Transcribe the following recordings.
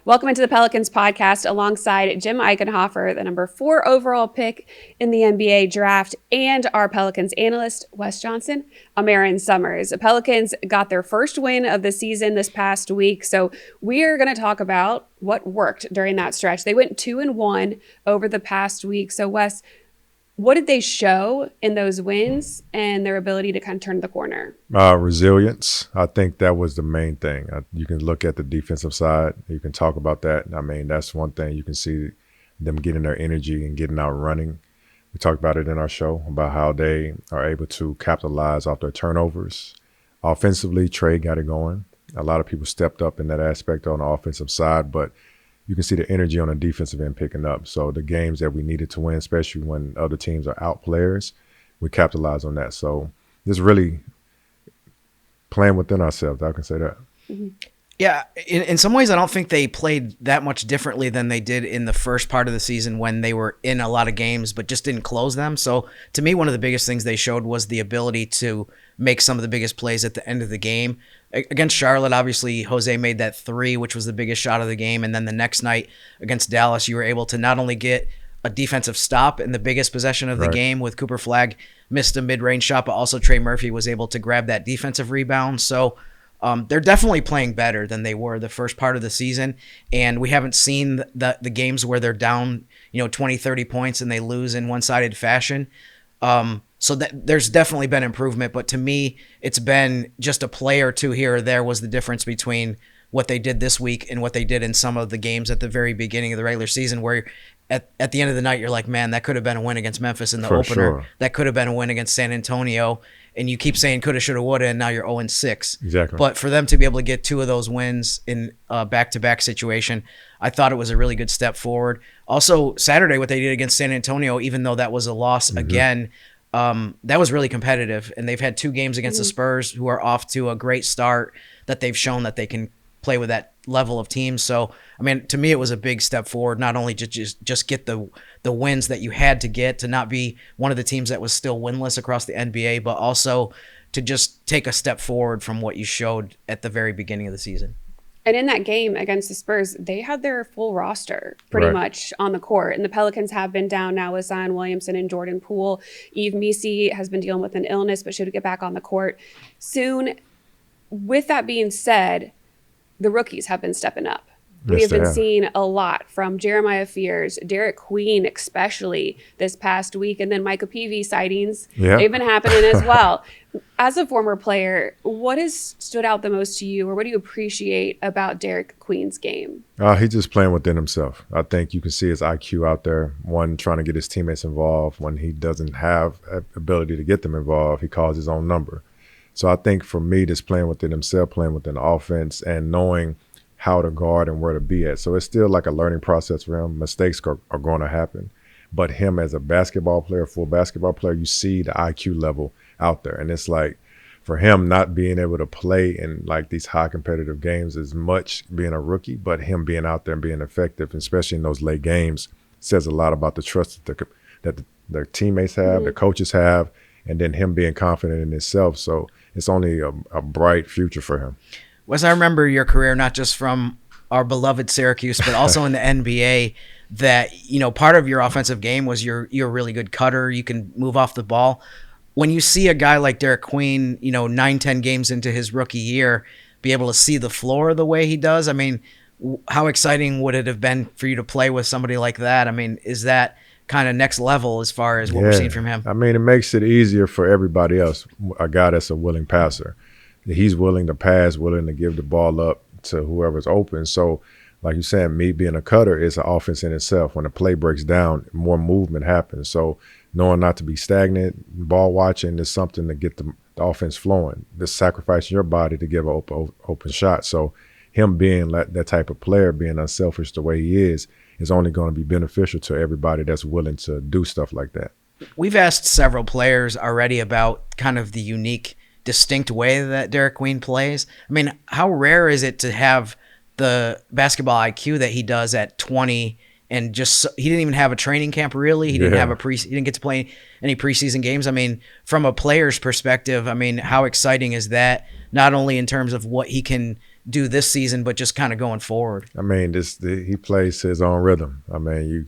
Welcome into the Pelicans Podcast alongside Jim Eichenhofer, the number 4 overall pick in the NBA draft, and our Pelicans analyst, Wes Johnson. I'm Erin Summers. The Pelicans got their first win of the season this past week, so we are going to talk about what worked during that stretch. They went 2-1 over the past week. So, Wes, what did they show in those wins and their ability to kind of turn the corner? Resilience. I think that was the main thing. You can look at the defensive side. You can talk about that. I mean, that's one thing. You can see them getting their energy and getting out running. We talked about it in our show about how they are able to capitalize off their turnovers. Offensively, Trey got it going. A lot of people stepped up in that aspect on the offensive side, but you can see the energy on the defensive end picking up. So the games that we needed to win, especially when other teams are out players, we capitalize on that. So this really playing within ourselves. I can say that. Mm-hmm. Yeah, in some ways, I don't think they played that much differently than they did in the first part of the season when they were in a lot of games but just didn't close them. So to me, one of the biggest things they showed was the ability to make some of the biggest plays at the end of the game. Against Charlotte, obviously, Jose made that 3, which was the biggest shot of the game. And then the next night against Dallas, you were able to not only get a defensive stop in the biggest possession of the game with Cooper Flagg missed a mid-range shot, but also Trey Murphy was able to grab that defensive rebound. So they're definitely playing better than they were the first part of the season. And we haven't seen the games where they're down 20, 30 points and they lose in one-sided fashion. So that there's definitely been improvement, but to me, it's been just a play or two here or there was the difference between what they did this week and what they did in some of the games at the very beginning of the regular season, where at the end of the night, you're like, man, that could have been a win against Memphis in the opener. Sure. That could have been a win against San Antonio. And you keep saying coulda, shoulda, woulda, and now you're 0-6. Exactly. But for them to be able to get 2 of those wins in a back-to-back situation, I thought it was a really good step forward. Also, Saturday, what they did against San Antonio, even though that was a loss again, that was really competitive. And they've had 2 games against the Spurs, who are off to a great start, that they've shown that they can play with that level of teams. So, I mean, to me, it was a big step forward, not only to just get the wins that you had to get, to not be one of the teams that was still winless across the NBA, but also to just take a step forward from what you showed at the very beginning of the season. And in that game against the Spurs, they had their full roster pretty much on the court. And the Pelicans have been down now with Zion Williamson and Jordan Poole. Yves Missi has been dealing with an illness, but should get back on the court soon. With that being said, the rookies have been stepping up. We have been seeing a lot from Jeremiah Fears, Derik Queen, especially this past week, and then Micah Peavy sightings. They've been happening as well. As a former player, what has stood out the most to you, or what do you appreciate about Derik Queen's game? He's just playing within himself. I think you can see his IQ out there. One, trying to get his teammates involved. When he doesn't have ability to get them involved, he calls his own number. So I think for me, just playing within himself, playing within the offense, and knowing how to guard and where to be at. So it's still like a learning process for him. Mistakes are going to happen. But him as a basketball player, full basketball player, you see the IQ level out there. And it's like for him not being able to play in like these high competitive games as much being a rookie, but him being out there and being effective, especially in those late games, says a lot about the trust that the teammates have, the coaches have, and then him being confident in himself. So it's only a bright future for him. Wes, I remember your career not just from our beloved Syracuse, but also in the NBA, that, part of your offensive game was you're a really good cutter. You can move off the ball. When you see a guy like Derik Queen, 9-10 games into his rookie year, be able to see the floor the way he does, I mean, how exciting would it have been for you to play with somebody like that? I mean, is that kind of next level as far as what we're seeing from him? I mean, it makes it easier for everybody else, a guy that's a willing passer. He's willing to pass, willing to give the ball up to whoever's open. So, like you said, me being a cutter is an offense in itself. When the play breaks down, more movement happens. So knowing not to be stagnant, ball watching is something to get the offense flowing. Just sacrificing your body to give an open shot. So him being that type of player, being unselfish the way he is only going to be beneficial to everybody that's willing to do stuff like that. We've asked several players already about kind of the unique, distinct way that Derik Queen plays. I mean, how rare is it to have the basketball IQ that he does at 20, and just he didn't even have a training camp really. He didn't have he didn't get to play any preseason games. I mean, from a player's perspective, I mean, how exciting is that? Not only in terms of what he can do this season, but just kind of going forward? I mean, he plays his own rhythm. I mean, you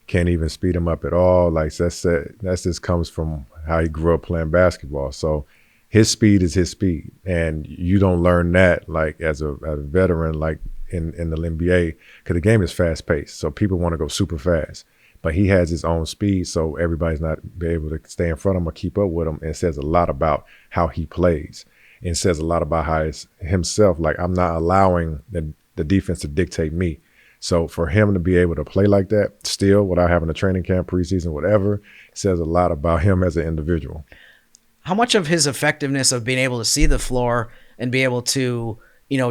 can't even speed him up at all. Like that just comes from how he grew up playing basketball. So his speed is his speed, and you don't learn that like as a veteran, like in the NBA, because the game is fast paced. So people want to go super fast, but he has his own speed. So everybody's not be able to stay in front of him or keep up with him. And it says a lot about how he plays. And it says a lot about how it's himself. Like, I'm not allowing the defense to dictate me. So for him to be able to play like that still without having a training camp, preseason, whatever, says a lot about him as an individual. How much of his effectiveness of being able to see the floor and be able to,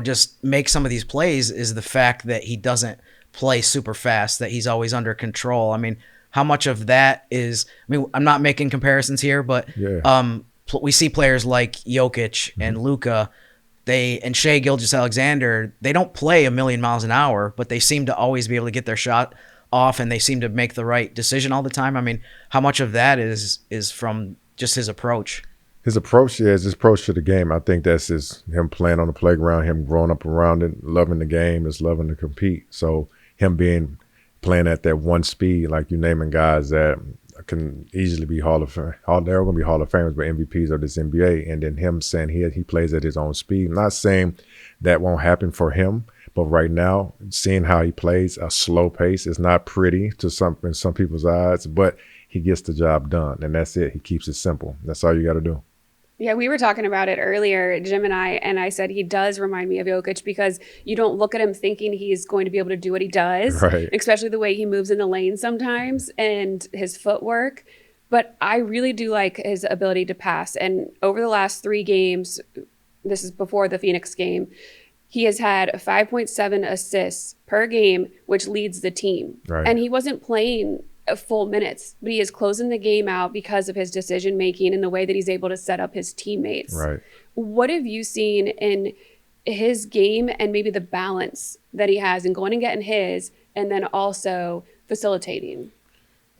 just make some of these plays is the fact that he doesn't play super fast, that he's always under control? I mean, how much of that is, I'm not making comparisons here, but we see players like Jokic and Luka, and Shai Gilgeous-Alexander, they don't play a million miles an hour, but they seem to always be able to get their shot off, and they seem to make the right decision all the time. I mean, how much of that is from just his approach? His approach is his approach to the game. I think that's him playing on the playground, him growing up around it, loving the game, is loving to compete. So him playing at that one speed, like you naming guys that can easily be Hall of Fame. They're going to be Hall of Famers, but MVPs of this NBA. And then him saying he plays at his own speed. I'm not saying that won't happen for him, but right now, seeing how he plays a slow pace is not pretty in some people's eyes, but he gets the job done, and that's it. He keeps it simple. That's all you got to do. Yeah, we were talking about it earlier, Jim and I said he does remind me of Jokic because you don't look at him thinking he's going to be able to do what he does, right, especially the way he moves in the lane sometimes and his footwork. But I really do like his ability to pass. And over the last 3 games, this is before the Phoenix game, he has had 5.7 assists per game, which leads the team. Right. And he wasn't playing full minutes, but he is closing the game out because of his decision making and the way that he's able to set up his teammates. Right. What have you seen in his game and maybe the balance that he has in going and getting his and then also facilitating?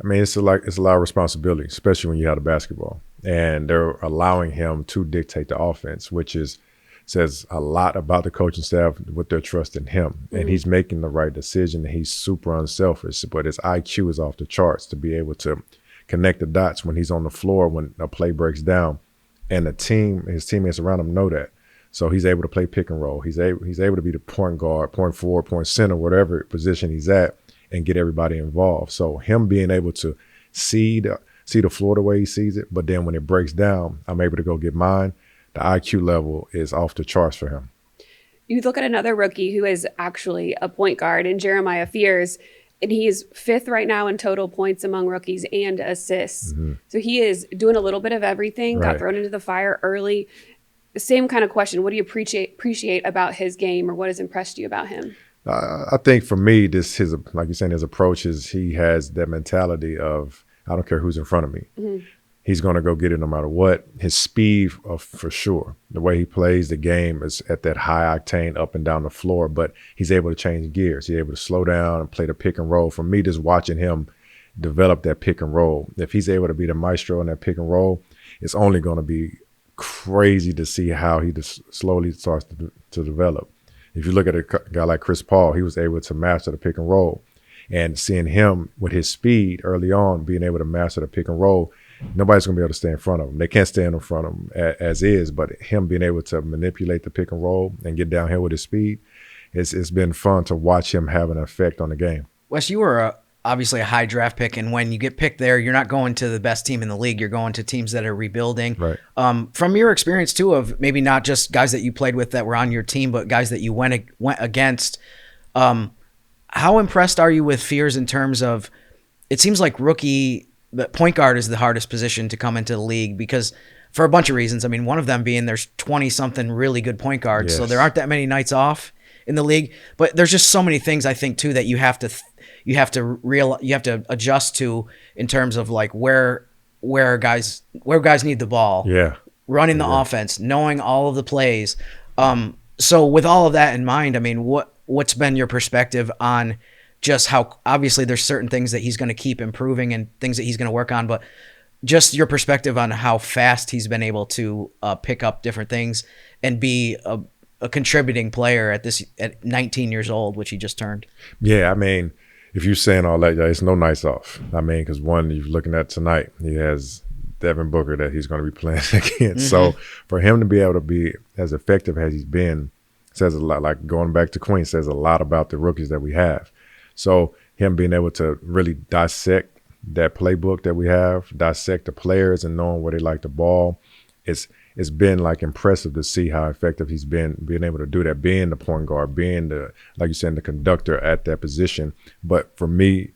I mean, it's a lot of responsibility, especially when you have the basketball, and they're allowing him to dictate the offense, which says a lot about the coaching staff with their trust in him. And he's making the right decision. He's super unselfish, but his IQ is off the charts to be able to connect the dots when he's on the floor, when a play breaks down. And his teammates around him know that. So he's able to play pick and roll. He's able to be the point guard, point forward, point center, whatever position he's at, and get everybody involved. So him being able to see the floor the way he sees it, but then when it breaks down, I'm able to go get mine. The IQ level is off the charts for him. You look at another rookie who is actually a point guard in Jeremiah Fears, and he is 5th right now in total points among rookies and assists. So he is doing a little bit of everything, got thrown into the fire early. Same kind of question. What do you appreciate about his game, or what has impressed you about him? I think for me, like you're saying, his approach is he has that mentality of, I don't care who's in front of me. He's going to go get it no matter what. His speed, for sure. The way he plays the game is at that high octane up and down the floor, but he's able to change gears. He's able to slow down and play the pick and roll. For me, just watching him develop that pick and roll, if he's able to be the maestro in that pick and roll, it's only going to be crazy to see how he just slowly starts to develop. If you look at a guy like Chris Paul, he was able to master the pick and roll. And seeing him with his speed early on, being able to master the pick and roll, nobody's going to be able to stay in front of him. They can't stand in front of him as is, but him being able to manipulate the pick and roll and get downhill with his speed, it's been fun to watch him have an effect on the game. Wes, you were obviously a high draft pick, and when you get picked there, you're not going to the best team in the league. You're going to teams that are rebuilding. Right. From your experience, too, of maybe not just guys that you played with that were on your team, but guys that you went against, how impressed are you with Fears in terms of, it seems like the point guard is the hardest position to come into the league because for a bunch of reasons. I mean, one of them being there's 20-something really good point guards, yes. So there aren't that many nights off in the league. But there's just so many things I think too that you have to adjust to in terms of like where guys need the ball, running the offense, knowing all of the plays. So with all of that in mind, I mean, what's been your perspective on just how obviously there's certain things that he's going to keep improving and things that he's going to work on, but just your perspective on how fast he's been able to pick up different things and be a contributing player at 19 years old, which he just turned. Yeah, I mean, if you're saying all that, it's no nights off. I mean, because one, you're looking at tonight, he has Devin Booker that he's going to be playing against. So for him to be able to be as effective as he's been says a lot. Like going back to Queen, says a lot about the rookies that we have. So him being able to really dissect that playbook that we have, dissect the players and knowing where they like the ball, it's been like impressive to see how effective he's been being able to do that, being the point guard, being the, like you said, the conductor at that position. But for me,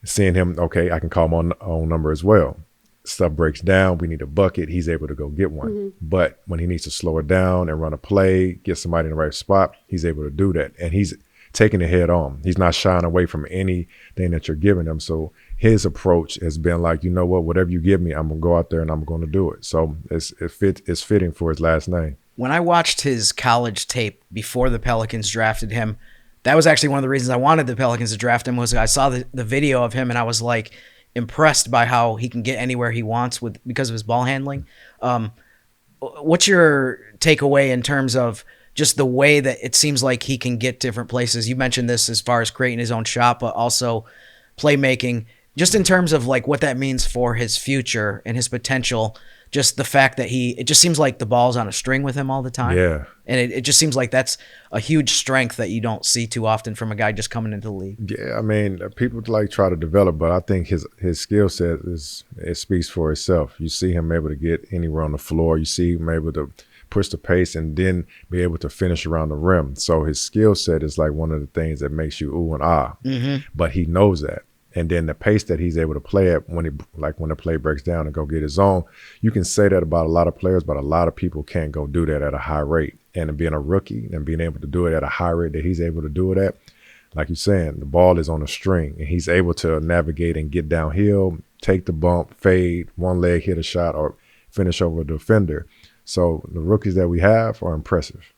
seeing him, okay, I can call my own number as well. Stuff breaks down, we need a bucket, he's able to go get one. But when he needs to slow it down and run a play, get somebody in the right spot, he's able to do that. And he's taking it head on. He's not shying away from anything that you're giving him. So his approach has been like, you know what, whatever you give me, I'm going to go out there and I'm going to do it. So it's fitting for his last name. When I watched his college tape before the Pelicans drafted him, that was actually one of the reasons I wanted the Pelicans to draft him, was I saw the video of him and I was like impressed by how he can get anywhere he wants because of his ball handling. What's your takeaway in terms of just the way that it seems like he can get different places? You mentioned this as far as creating his own shot, but also playmaking, just in terms of like what that means for his future and his potential. Just the fact that it just seems like the ball's on a string with him all the time. Yeah. And it just seems like that's a huge strength that you don't see too often from a guy just coming into the league. Yeah, I mean, people like try to develop, but I think his skill set it speaks for itself. You see him able to get anywhere on the floor. You see him able to push the pace and then be able to finish around the rim. So his skill set is like one of the things that makes you ooh and ah. But he knows that. And then the pace that he's able to play at when the play breaks down and go get his own, you can say that about a lot of players, but a lot of people can't go do that at a high rate. And being a rookie and being able to do it at a high rate that he's able to do it at, like you're saying, the ball is on a string and he's able to navigate and get downhill, take the bump, fade, one leg, hit a shot, or finish over a defender. So the rookies that we have are impressive.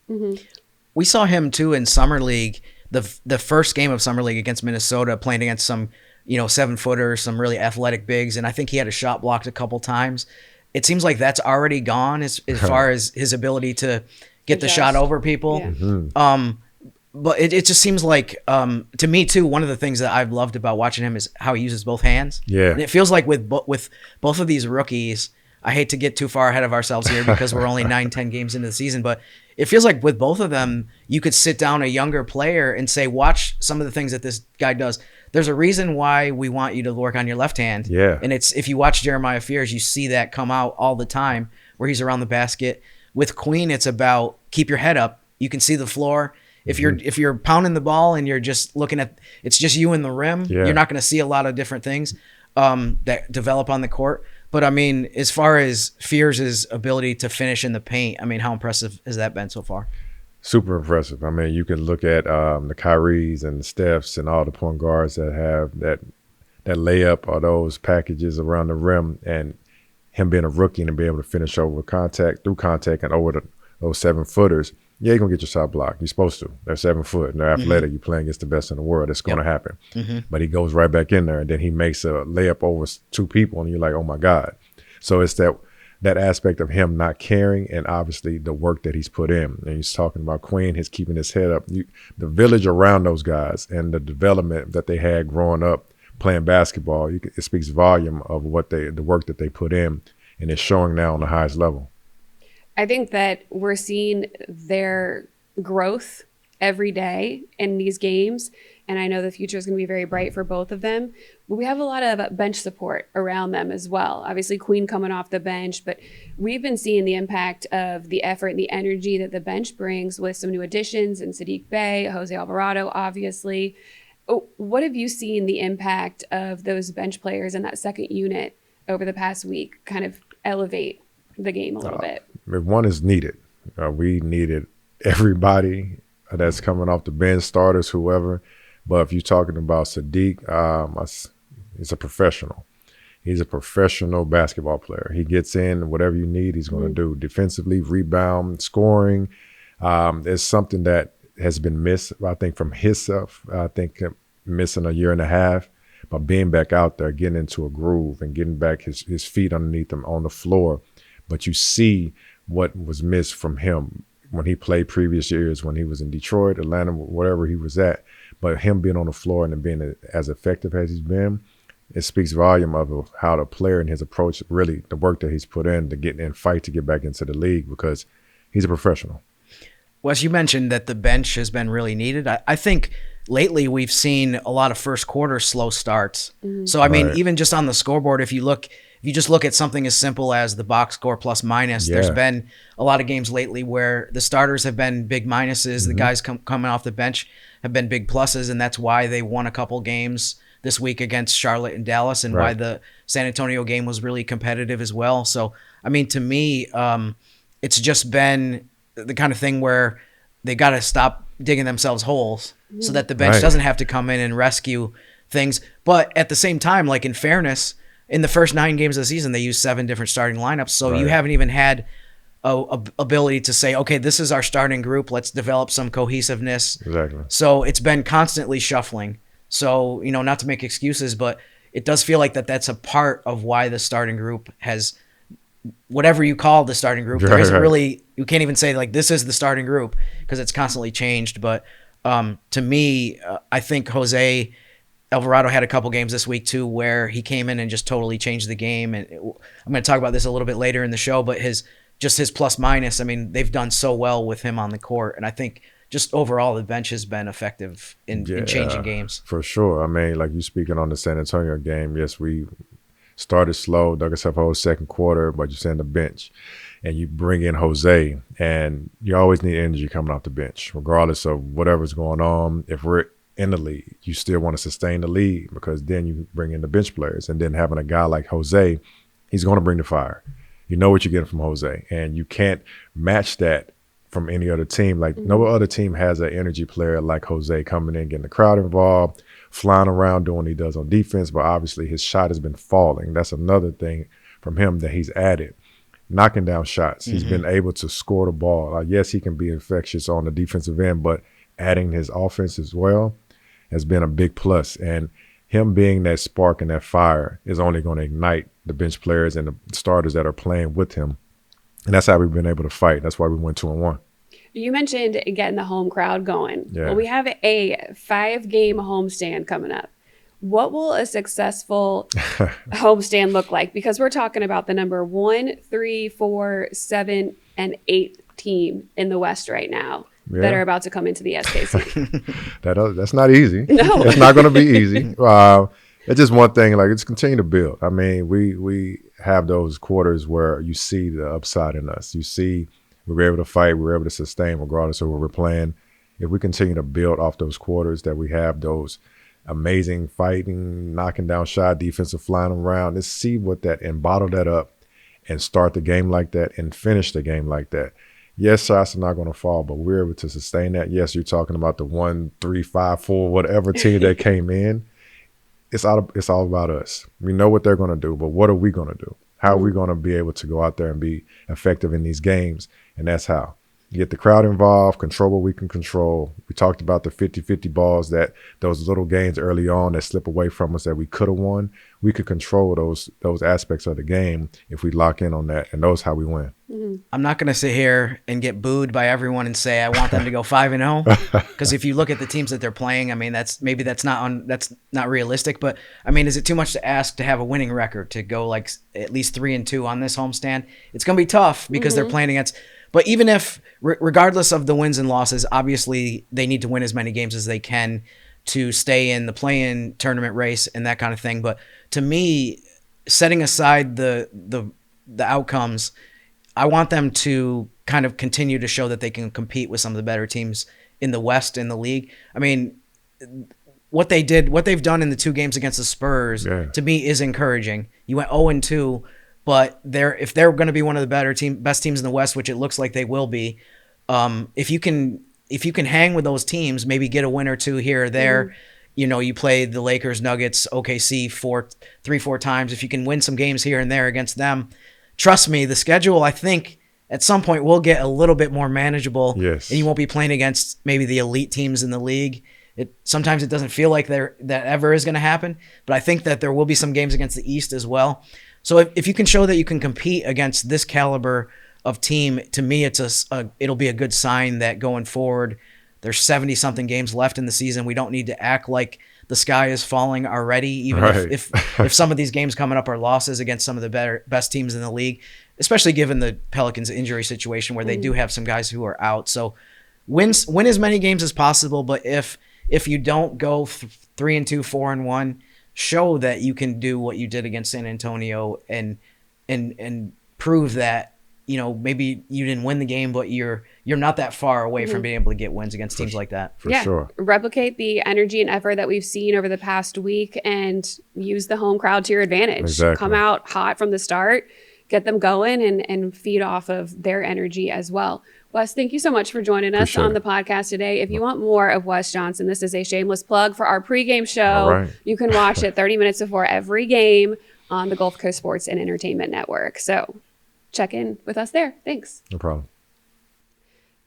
We saw him too in Summer League, the first game of Summer League against Minnesota, playing against some 7-footers, some really athletic bigs, and I think he had a shot blocked a couple times. It seems like that's already gone as far as his ability to get the shot over people. Yeah. But it just seems like, to me too, one of the things that I've loved about watching him is how he uses both hands. Yeah. And it feels like with both of these rookies, I hate to get too far ahead of ourselves here because we're only 9-10 games into the season, but it feels like with both of them, you could sit down a younger player and say, watch some of the things that this guy does. There's a reason why we want you to work on your left hand. Yeah. And it's, if you watch Jeremiah Fears, you see that come out all the time where he's around the basket. With Queen, it's about keep your head up. You can see the floor. If you're pounding the ball and you're just looking at, it's just you and the rim, you're not going to see a lot of different things that develop on the court. But I mean, as far as Fears' ability to finish in the paint, I mean, how impressive has that been so far? Super impressive. I mean, you can look at the Kyries and the Stephs and all the point guards that have that layup or those packages around the rim, and him being a rookie and be able to finish through contact and over those 7-footers. Yeah, you're going to get your shot blocked. You're supposed to. They're 7 foot and they're athletic. You're playing against the best in the world. It's going to happen. But he goes right back in there and then he makes a layup over 2 people and you're like, oh my God. So it's that aspect of him not caring and obviously the work that he's put in. And he's talking about Queen, his keeping his head up. The village around those guys and the development that they had growing up playing basketball, it speaks volume of the work that they put in, and it's showing now on the highest level. I think that we're seeing their growth every day in these games. And I know the future is going to be very bright for both of them. But we have a lot of bench support around them as well. Obviously, Queen coming off the bench, but we've been seeing the impact of the effort and the energy that the bench brings with some new additions in Sadiq Bey, Jose Alvarado, obviously. What have you seen the impact of those bench players in that second unit over the past week kind of elevate the game a little bit? One is needed. We needed everybody that's coming off the bench, starters, whoever. But if you're talking about Sadiq, he's a professional. He's a professional basketball player. He gets in, whatever you need, he's going to do. Defensively, rebound, scoring. It's something that has been missed, I think, from himself. I think missing a year and a half. But being back out there, getting into a groove and getting back his feet underneath him on the floor. But you see what was missed from him when he played previous years, when he was in Detroit, Atlanta, whatever he was at. But him being on the floor and being as effective as he's been, it speaks volume of how the player and his approach, really the work that he's put in to get in fight to get back into the league, because he's a professional. Wes, you mentioned that the bench has been really needed. I think lately we've seen a lot of first quarter slow starts. So, I mean, even just on the scoreboard, if you just look at something as simple as the box score plus minus, there's been a lot of games lately where the starters have been big minuses. The guys coming off the bench have been big pluses, and that's why they won a couple games this week against Charlotte and Dallas, and why the San Antonio game was really competitive as well. So, I mean, to me, it's just been the kind of thing where they got to stop digging themselves holes so that the bench doesn't have to come in and rescue things. But at the same time, like, in fairness, in the first 9 games of the season, they used 7 different starting lineups. So you haven't even had a ability to say, okay, this is our starting group. Let's develop some cohesiveness. Exactly. So it's been constantly shuffling. So, you know, not to make excuses, but it does feel like that's a part of why the starting group has, whatever you call the starting group, there isn't really, you can't even say like this is the starting group because it's constantly changed. But to me, I think Jose Alvarado had a couple games this week too where he came in and just totally changed the game. And I'm going to talk about this a little bit later in the show, but his plus minus, I mean, they've done so well with him on the court. And I think just overall, the bench has been effective in changing games. For sure. I mean, like you speaking on the San Antonio game, yes, we started slow, dug ourselves a whole second quarter, but you send the bench and you bring in Jose, and you always need energy coming off the bench, regardless of whatever's going on. If we're in the lead, you still want to sustain the lead, because then you bring in the bench players, and then having a guy like Jose, he's going to bring the fire. You know what you're getting from Jose, and you can't match that from any other team. Like no other team has an energy player like Jose coming in, getting the crowd involved, flying around, doing what he does on defense. But obviously his shot has been falling. That's another thing from him that he's added. Knocking down shots. He's been able to score the ball. Yes, he can be infectious on the defensive end, but adding his offense as well has been a big plus. And him being that spark and that fire is only going to ignite the bench players and the starters that are playing with him. And that's how we've been able to fight. That's why we went 2-1. You mentioned getting the home crowd going. Yeah. Well, we have a 5-game homestand coming up. What will a successful homestand look like? Because we're talking about the number 1, 3, 4, 7, and 8 team in the West right now that are about to come into the SKC. That's not easy. No. It's not going to be easy. It's just one thing. Like, it's continue to build. I mean, we have those quarters where you see the upside in us. You see we were able to fight, we were able to sustain regardless of what we're playing. If we continue to build off those quarters that we have, those amazing fighting, knocking down shot, defensive flying around, let's see what that, and bottle that up and start the game like that and finish the game like that. Yes, shots are not going to fall, but we're able to sustain that. Yes, you're talking about the 1, 3, 5, 4, whatever team that came in. It's all about us. We know what they're going to do, but what are we going to do? How are we going to be able to go out there and be effective in these games? And that's how. Get the crowd involved, control what we can control. We talked about the 50-50 balls, that those little games early on that slip away from us that we could have won. We could control those aspects of the game if we lock in on that, and those how we win. I'm not going to sit here and get booed by everyone and say I want them to go 5-0, because if you look at the teams that they're playing, I mean, that's not realistic. But I mean, is it too much to ask to have a winning record, to go like at least 3-2 on this homestand? It's going to be tough because they're playing against. But even if, regardless of the wins and losses, obviously they need to win as many games as they can to stay in the play-in tournament race and that kind of thing. But to me, setting aside the outcomes, I want them to kind of continue to show that they can compete with some of the better teams in the West in the league. I mean, what they've done in the 2 games against the Spurs, to me, is encouraging. You went 0-2. But if they're going to be one of the best teams in the West, which it looks like they will be, if you can hang with those teams, maybe get a win or 2 here or there. You know, you play the Lakers, Nuggets, OKC 3-4 times. If you can win some games here and there against them, trust me, the schedule, I think, at some point will get a little bit more manageable. Yes. And you won't be playing against maybe the elite teams in the league. Sometimes it doesn't feel like that ever is going to happen. But I think that there will be some games against the East as well. So if you can show that you can compete against this caliber of team, to me, it'll be a good sign that going forward, there's 70 something games left in the season. We don't need to act like the sky is falling already, even if some of these games coming up are losses against some of the best teams in the league, especially given the Pelicans injury situation where they do have some guys who are out. So win as many games as possible, but if you don't go 3-2, 4-1, show that you can do what you did against San Antonio and prove that, maybe you didn't win the game, but you're not that far away from being able to get wins against teams like that. For sure. Replicate the energy and effort that we've seen over the past week and use the home crowd to your advantage. Exactly. Come out hot from the start, get them going and feed off of their energy as well. Wes, thank you so much for joining us on the podcast today. If you want more of Wes Johnson, this is a shameless plug for our pregame show. All right. You can watch it 30 minutes before every game on the Gulf Coast Sports and Entertainment Network. So check in with us there. Thanks. No problem.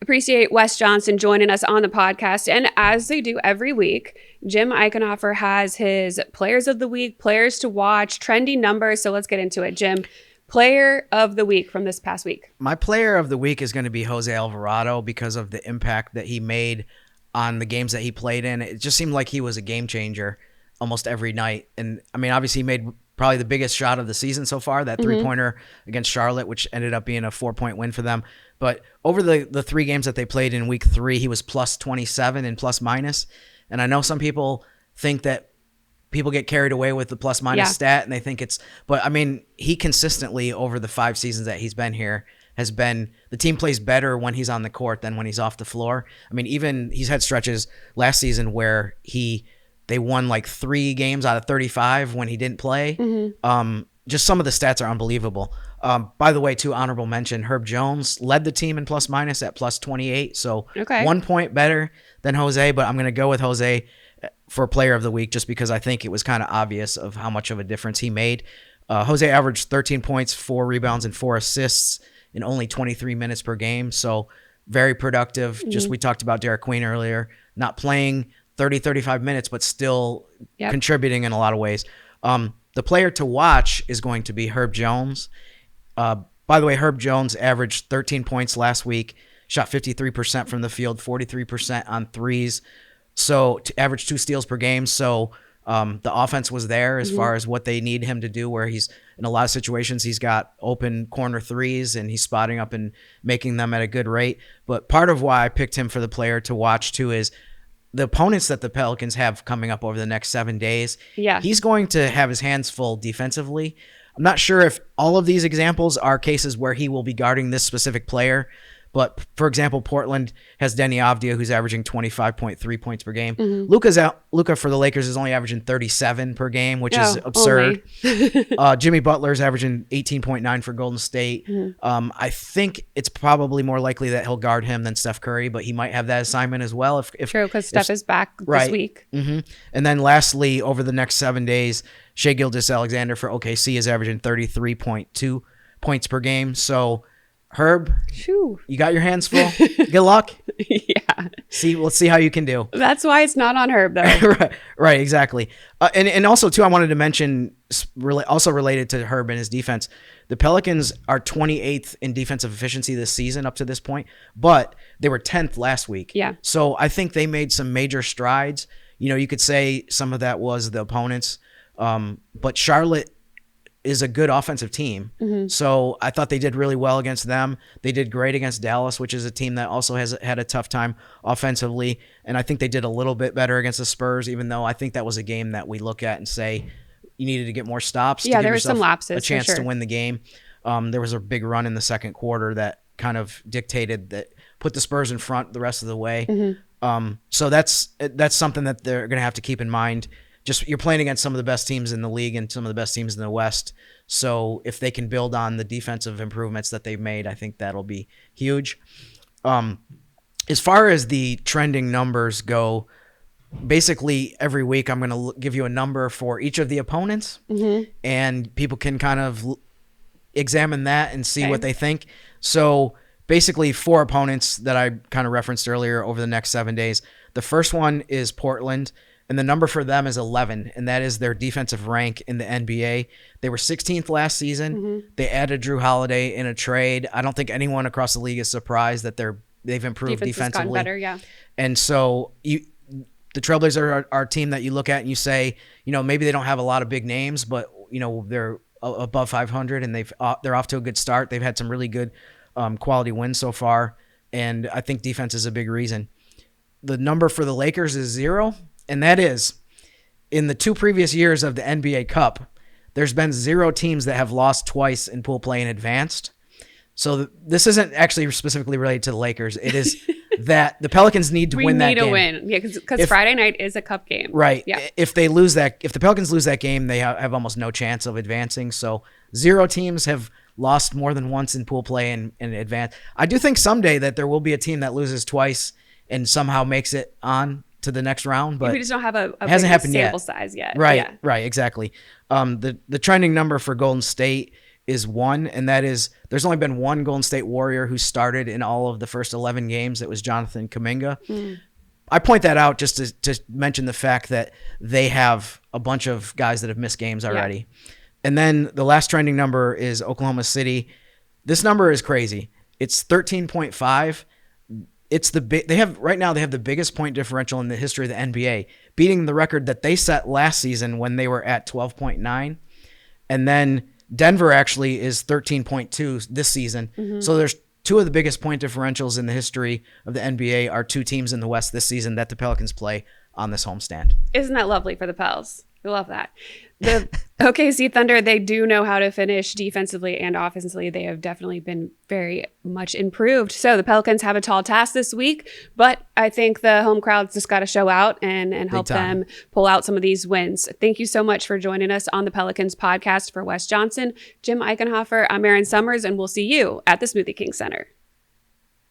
Appreciate Wes Johnson joining us on the podcast. And as they do every week, Jim Eichenhofer has his players of the week, players to watch, trending numbers. So let's get into it. Jim, player of the week from this past week. My player of the week is going to be Jose Alvarado because of the impact that he made on the games that he played in. It just seemed like he was a game changer almost every night. And I mean, obviously he made probably the biggest shot of the season so far, that three-pointer against Charlotte, which ended up being a 4-point win for them. But over the 3 games that they played in week 3, he was plus 27 and plus minus. And I know some people think that people get carried away with the plus minus stat and they think but I mean, he consistently over the 5 seasons that he's been here has been, the team plays better when he's on the court than when he's off the floor. I mean, even he's had stretches last season where they won like 3 games out of 35 when he didn't play. Just some of the stats are unbelievable. By the way, too, honorable mention, Herb Jones led the team in plus minus at plus 28. So 1 point better than Jose, but I'm going to go with Jose for player of the week just because I think it was kind of obvious of how much of a difference he made. Jose averaged 13 points, 4 rebounds, and 4 assists in only 23 minutes per game. So very productive. Just we talked about Derik Queen earlier, not playing 30, 35 minutes, but still contributing in a lot of ways. The player to watch is going to be Herb Jones. By the way, Herb Jones averaged 13 points last week, shot 53% from the field, 43% on threes. So to average 2 steals per game. So the offense was there as far as what they need him to do, where he's in a lot of situations, he's got open corner threes and he's spotting up and making them at a good rate. But part of why I picked him for the player to watch too is the opponents that the Pelicans have coming up over the next 7 days. He's going to have his hands full defensively. I'm not sure if all of these examples are cases where he will be guarding this specific player, but for example, Portland has Denny Avdia, who's averaging 25.3 points per game. Luka for the Lakers is only averaging 37 per game, which is absurd. Jimmy Butler's averaging 18.9 for Golden State. I think it's probably more likely that he'll guard him than Steph Curry, but he might have that assignment as well. True, because Steph is back this week. And then lastly, over the next 7 days, Shai Gilgeous-Alexander for OKC is averaging 33.2 points per game. So Herb, you got your hands full. Good luck. Let's see how you can do. That's why it's not on Herb, though. right, exactly. And also, too, I wanted to mention, also related to Herb and his defense, the Pelicans are 28th in defensive efficiency this season up to this point, but they were 10th last week. So I think they made some major strides. You could say some of that was the opponents, but Charlotte is a good offensive team. So I thought they did really well against them. They did great against Dallas, which is a team that also has had a tough time offensively. And I think they did a little bit better against the Spurs, even though I think that was a game that we look at and say you needed to get more stops to give there were some lapses, a chance to win the game. There was a big run in the second quarter that kind of dictated that, put the Spurs in front the rest of the way. So that's something that they're going to have to keep in mind. Just you're playing against some of the best teams in the league and some of the best teams in the West. So if they can build on the defensive improvements that they've made, I think that'll be huge. As far as the trending numbers go, basically every week I'm going to give you a number for each of the opponents, and people can kind of examine that and see what they think. So basically 4 opponents that I kind of referenced earlier over the next 7 days. The first one is Portland. and the number for them is 11, and that is their defensive rank in the NBA. They were 16th last season. They added Drew Holiday in a trade. I don't think anyone across the league is surprised that they've improved Defense has defensively. gotten better, yeah. And so the Trailblazers are a team that you look at and you say, maybe they don't have a lot of big names, but they're above 500 and they're off to a good start. They've had some really good quality wins so far, and I think defense is a big reason. The number for the Lakers is 0, and that is in the 2 previous years of the NBA Cup, there's been 0 teams that have lost twice in pool play and advanced. So this isn't actually specifically related to the Lakers. It is that the Pelicans need to win that game. We need a win. Yeah, because Friday night is a cup game. Right. Yeah. If the Pelicans lose that game, they have almost no chance of advancing. So 0 teams have lost more than once in pool play and advance. I do think someday that there will be a team that loses twice and somehow makes it on to the next round, but we just don't have a hasn't happened sample size yet. Right, Yeah. right, exactly. The trending number for Golden State is 1, and that is there's only been one Golden State Warrior who started in all of the first 11 games. It was Jonathan Kuminga. I point that out just to mention the fact that they have a bunch of guys that have missed games already. Yeah. And then the last trending number is Oklahoma City. This number is crazy. It's 13.5. It's they have the biggest point differential in the history of the NBA, beating the record that they set last season when they were at 12.9. And then Denver actually is 13.2 this season. So there's 2 of the biggest point differentials in the history of the NBA are 2 teams in the West this season that the Pelicans play on this homestand. Isn't that lovely for the Pels? We love that. The OKC Thunder, they do know how to finish defensively and offensively. They have definitely been very much improved. So the Pelicans have a tall task this week, but I think the home crowd's just got to show out and help them pull out some of these wins. Thank you so much for joining us on the Pelicans podcast. For Wes Johnson, Jim Eichenhofer, I'm Erin Summers, and we'll see you at the Smoothie King Center.